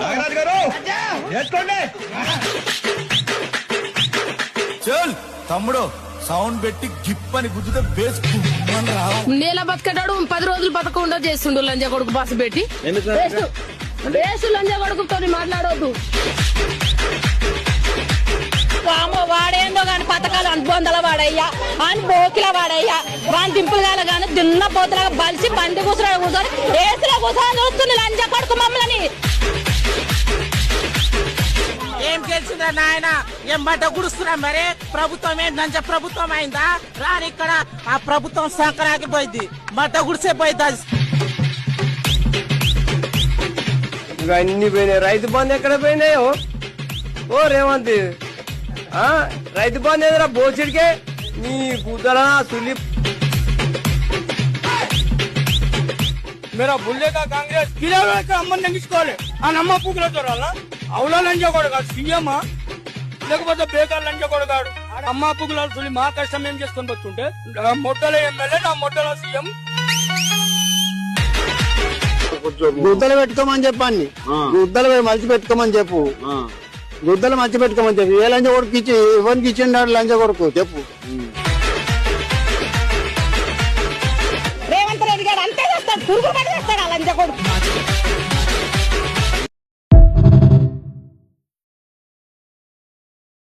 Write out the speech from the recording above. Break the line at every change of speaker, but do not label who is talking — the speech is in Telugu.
నాగరాజు గారు చేసుకోండి.
చల్ తమ్ముడు సౌండ్ పెట్టి గిప్ అని గుద్దుతే బేస్
నేల బతకటాడు 10 రోజులు బతకుండా చేస్తుండు లంజ కొడుకు బస్సు పెట్టి వేసు లంజ కొడుకుతో మాట్లాడొద్దు. వాడేందో గాని పథకాలు అనుబంధాల వాడయ్యా అని బోకిల వాడయ్యా వాని దింపులు కాల గాని దిన్న పోతులాగా బలిసి బండి కూర్చొని కూర్చొని ఏసులో కూర్చొని చూస్తుంది లంజ కొడుకు మమ్మల్ని.
ఏం తెలిసిందా నాయన ఎంబట గుడుస్తున్నా మరి ప్రభుత్వం ఏంటంటే ప్రభుత్వం అయిందా రాని ఇక్కడ ఆ ప్రభుత్వం సంకరాకి పోయింది మట్ట గుడిసే పోయింది.
ఇంకా అన్ని పోయినాయి. రైతు బంధు ఎక్కడ పోయినాయో ఓ రేవంత్ రైతు బంధు ఎదురా బోసిడికే నీ గుద్దలా సులి
मेरा भूले का कांग्रेस किला అమ్మని నెంగించుకోవాలి ఆ నమ్మ పూకుల దొరాలా అవులా లంజ కొడగాడు సీఎం లేకపోతే బేకార్ లంజ కొడగాడు అమ్మ పూకుల సులి మా కష్టం ఏం చేసుకొని వస్తుంటే మొట్టల ఎమ్మెల్యే నా మొట్టల సీఎం.
గుద్దలు పెట్టుకోమని చెప్పండి. గుద్దలు మలిచి పెట్టుకోమని చెప్పు. గుద్దలు మంచి పెట్టుకోమని చెప్పు. ఏ లంజ కొడుకు ఇచ్చి ఎవరికి ఇచ్చిండాడు లంజ కొడుకు చెప్పు.
రేవంత్ రెడ్డి గారు అంతే చేస్తాడు పురుగు పడి చేస్తాడు ఆ లంజ కొడుకు.